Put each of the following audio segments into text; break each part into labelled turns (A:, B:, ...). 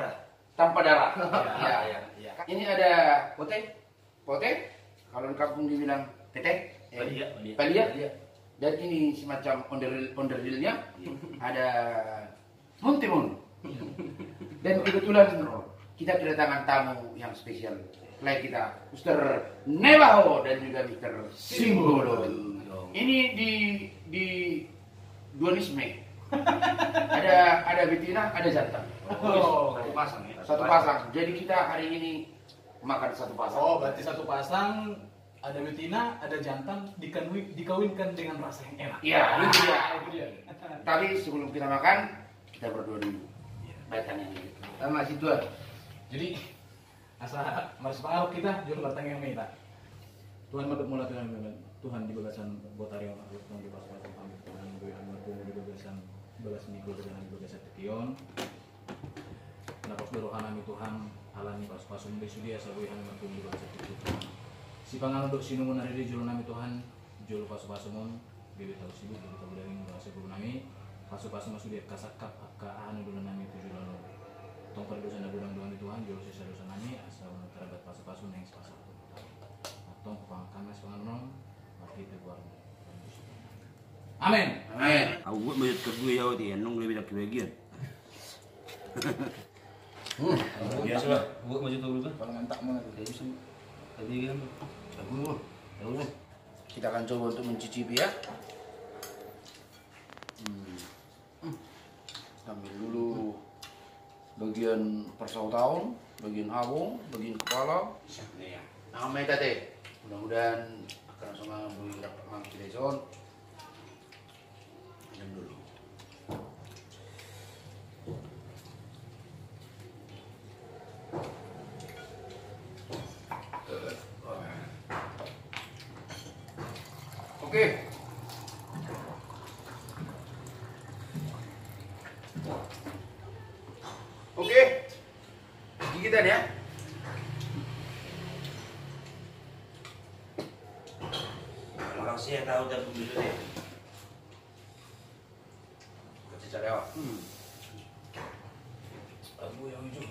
A: darah.
B: Tanpa darah.
A: Iya, iya.
B: Ini ada pote. Kalau di kampung dibilang pete. Palia. Dan ini semacam onderdeelnya. Ada Montemon. Dan kebetulan kita kedatangan tamu yang spesial. Selain kita, Mr. Nevaho dan juga Mr. Simbolo. Ini di dualisme. Ada betina, ada jantan.
A: Satu pasang ya.
B: Satu pasang. Jadi kita hari ini makan satu pasang.
C: Oh, berarti satu pasang ada betina, ada jantan dikawinkan dengan rasa yang enak.
B: Iya, itu dia.
C: Itu dia.
B: Tapi sebelum kita makan, kita berdoa dulu. Baikkan yang ini. Masih Tuhan.
C: Jadi asa maris paarok kita juru batang yang minta. Tuhan mula Tuhan di bagasan botario Tuhan di bagasan kami Tuhan di bagasan bagas minggu dengan di bagasan tekion. Napas berohana mi Tuhan halani pas-pasum besudi asa gue han matum di bagasan tekion. Si panganodok sinumun hari di juru nami Tuhan juru pas-pasumon bibit tahu sibuk bibit tahu dari bahasa guru nami pasu-pasu masuk dia kasakap anu dulu nami tujuh lalu. Tong perdosa na gudang doang Tuhan juru sisa dosa nami asa terabat pasu-pasu neng sepasa. Tong pangkanas panganon mati teguar. Amin.
B: Amin.
A: Aku buat banyak kedua ya di enong lebih dari bagian. Biasa lah, buat macam tu dulu kan.
C: Kalau ngantak mana tuh?
A: Jadi sih, tadi kan, aku tahu.
B: Kita akan coba untuk mencicipi ya. Ambil dulu bagian persautaan, bagian abung, bagian kepala.
A: Ini ya.
B: Namanya tadi. Mudah-mudahan akan sama beli dapat mangki deson. Minum dulu. Oke. Oke. Gigitan ya.
A: Makasih ya tahu dah dulu deh.
B: Kasih cara awak.
A: Aku yang hijau.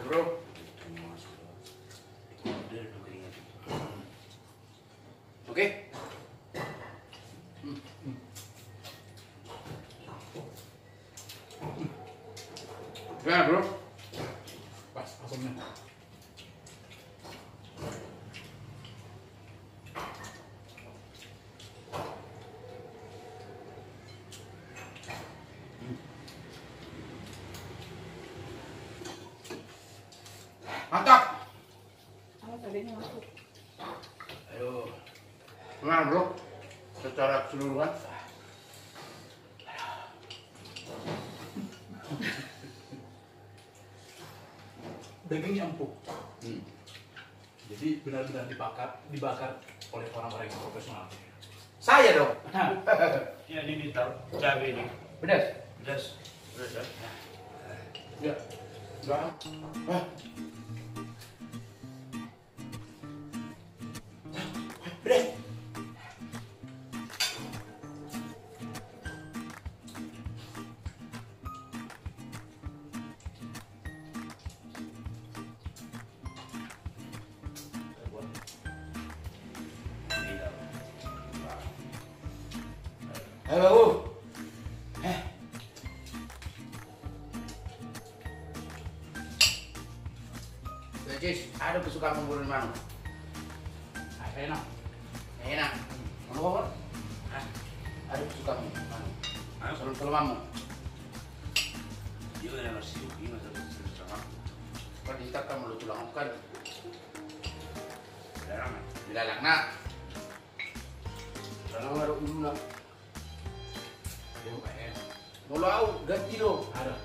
B: Bro. Oke. Gimana bro?
C: Pas asumnya.
B: Mantap.
D: Tadinya masuk.
B: Ayo. Gimana bro? Secara keseluruhan?
C: Dagingnya empuk. Jadi benar-benar dibakar oleh orang-orang yang profesional.
B: Saya dong.
A: Ya ini taruh cabai ini.
B: Pedas.
A: Pedas. Pedas ya.
C: Ya. Enggak.
B: Pedas. Halo. Cis, ada kesukaan memburu mana?
C: Enak.
B: Enak. Kamu apa? Ada kesukaan mana? Kalau kelemamu.
A: Dia yang masih ini masih sama.
B: Kan kita kan mau tulang kan.
A: Jarang.
B: Dilalak nak. Kalau ngaruh dulu nak.
C: Dia kayak
B: Bola ganti do.
C: ada.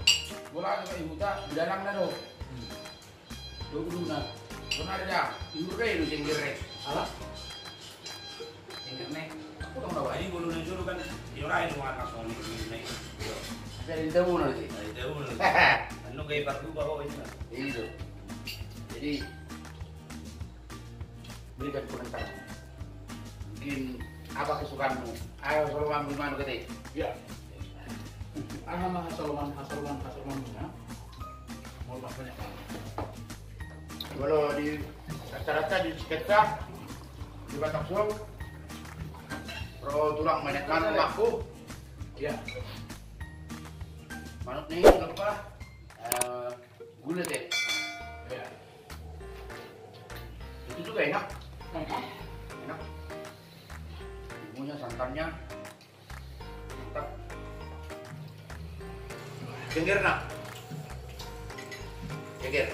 B: Bola ada ibu tak dilalak na do. Do dulu nak. Pernah ada. Ibu kayak lu jenggere.
C: Salah.
B: Jenggere. Aku tak tahu.
A: Ini bulu dulu kan diorai semua langsung ini.
B: Dari tahu nanti.
A: Dari tahu. Anu kayak parku bawa ini.
B: Itu. Jadi berikan komentar. Mungkin Apa kesukaanmu? Ayo selalu ambil mana ketik.
C: Ya. Alhamdulillah Hasalman ya. Mau banyak.
B: Kalau di rata-rata di sketsa di Batak Sol, pro tulang banyak manuk laku.
C: Ya.
B: Manuk nih apa? Gula deh.
C: Ya.
B: Itu juga enak. Enak. Bumbunya, santannya, mantap. Cengger nak? Cengger.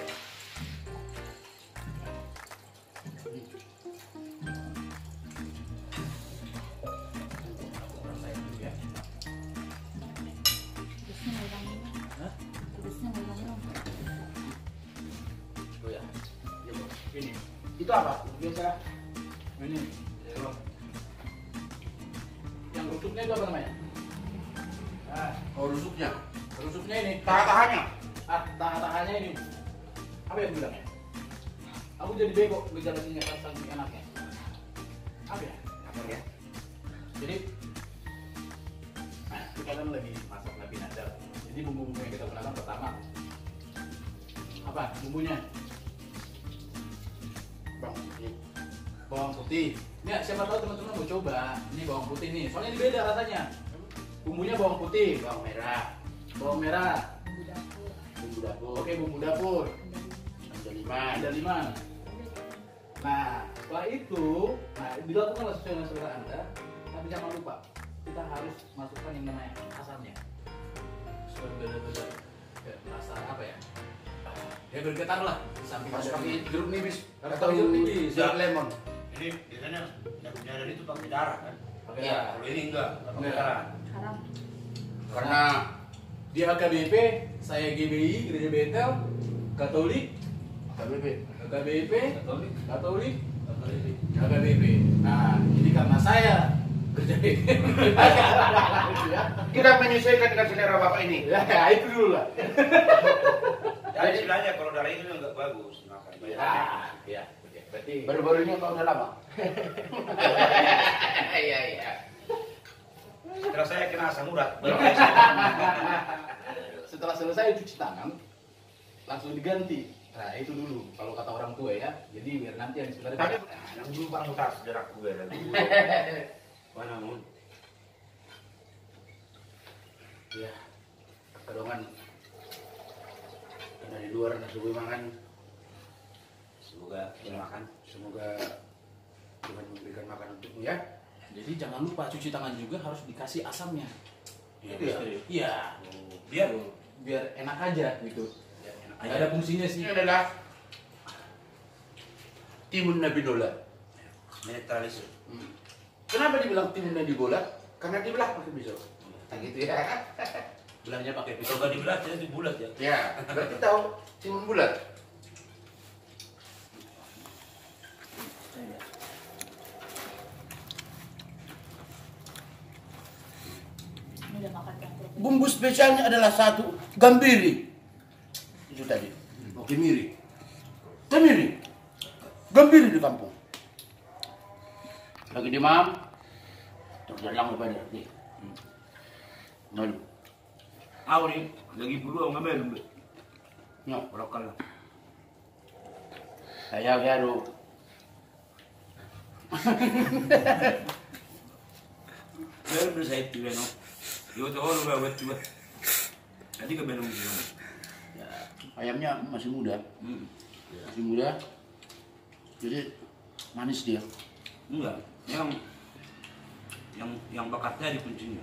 B: Oh ya.
C: Ini.
B: Itu apa? Biasa.
C: Ini. Yang rusuknya itu apa namanya? Nah,
B: Oh, rusuknya.
C: rusuknya ini.
B: Tahan-tahannya.
C: Tahan-tahannya ini. Apa yang bilangnya? Aku jadi bego ngejelasinnya tentang enaknya. Apa ya?
B: Apa ya?
C: Jadi kita kan lagi masak nabi nadar. Jadi bumbu-bumbu yang kita gunakan pertama apa? Bumbunya
B: Bang, ini.
C: bawang putih. Ini siapa tahu teman-teman mau coba. Ini bawang putih nih. Soalnya ini beda rasanya. Bumbunya bawang putih,
B: Bawang merah,
C: bawang merah.
B: bumbu dapur,
C: Oke, bumbu dapur.
B: ada 5.
C: Ada 5. Nah, setelah itu, dilakukanlah sesuai dengan selera Anda. Tapi jangan lupa, kita harus masukkan yang namanya asamnya. Supaya benar-benar rasa apa ya? Ya bergetar lah. Di samping
B: Harus
C: ada
B: pakai jeruk nipis
C: Harus
B: atau
C: pakai jeruk nipis.
B: jeruk lemon.
A: Ini biasanya nyadar itu pakai darah kan?
C: pakai
B: Iya.
A: Kalau ini enggak pakai
C: Enggak.
A: darah.
D: Haram.
B: Karena
C: di HKBP, saya GBI, Gereja Betel, Katolik,
B: KBP.
C: HKBP,
A: Katolik.
C: Katolik,
A: Katolik.
C: HKBP. Nah, ini karena saya Gereja Betel.
B: Kita menyesuaikan dengan selera bapak ini.
C: Ya, itu dulu lah.
A: Ya istilahnya kalau darah itu enggak bagus makan.
C: Ya, oke. Berarti
B: Baru-baru ini apa udah lama? Iya iya.
A: Setelah saya kena asam urat.
C: setelah selesai cuci tangan, langsung diganti. Nah, itu dulu kalau kata orang tua ya. Jadi biar nanti yang sebenarnya
B: Tapi
A: Yang dulu bang mutar sejarah gue lagi. Mana mun?
B: ya kedongan dari luar nasi makan.
A: Semoga dia makan.
B: Semoga Tuhan memberikan makan untukmu ya.
C: Jadi jangan lupa cuci tangan juga harus dikasih asamnya.
B: Itu ya.
C: Iya.
A: Biar
C: Biar enak aja gitu.
A: biar enak
C: Nggak
A: aja.
C: ada fungsinya sih.
B: Ini adalah timun Nabi Dola.
A: Netralisir.
B: Kenapa dibilang timun Nabi Bola? Karena dibelah pakai pisau. Nah, gitu ya.
C: Belanja pakai pisau.
A: Kalau nggak dibelah jadi bulat ya.
B: Ya, berarti tahu timun bulat.
D: Ini udah makan kan?
B: Bumbu spesialnya adalah satu, gambiri. Itu tadi. Oh, kemiri. Kemiri. Gambiri di kampung. Lagi di mam. Terus jalan apa nih? Malu.
A: Aku nih lagi buru ngambil ngambil.
B: Nyok.
A: Lokal lah.
B: Saya baru.
A: Baru udah saya tiba no. Yo tuh orang bawa tiba. Tadi ke belum bilang.
B: Ya, ayamnya masih muda. Masih muda. Jadi manis dia.
A: Enggak. Yang bakatnya di kuncinya.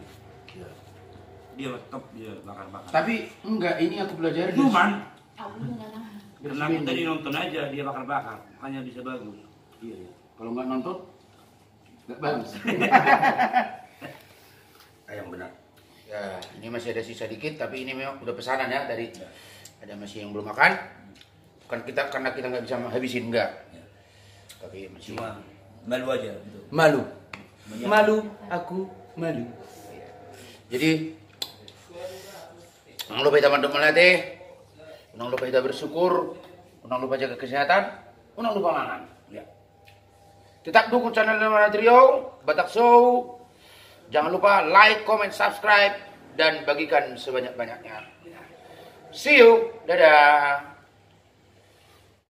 A: Dia top dia bakar-bakar.
B: Tapi enggak, ini aku pelajari.
A: Cuman
D: Aku nggak tahu.
A: karena aku tadi nonton aja dia bakar-bakar, makanya bisa bagus. Iya.
B: Kalau nggak nonton, nggak bagus.
A: Ayam benar.
B: Ya, ini masih ada sisa dikit, tapi ini memang udah pesanan ya dari ada masih yang belum makan. Bukan kita karena kita nggak bisa habisin enggak.
A: Ya.
B: Tapi masih
A: Cuma malu aja gitu.
B: malu. Malu, aku malu. Jadi jangan lupa kita mantap melatih, jangan lupa kita bersyukur, jangan lupa jaga kesehatan, jangan lupa makan.
A: Ya.
B: Tetap dukung channel Nirwana Trio, Batak Show. Jangan lupa like, comment, subscribe, dan bagikan sebanyak-banyaknya. See you. Dadah.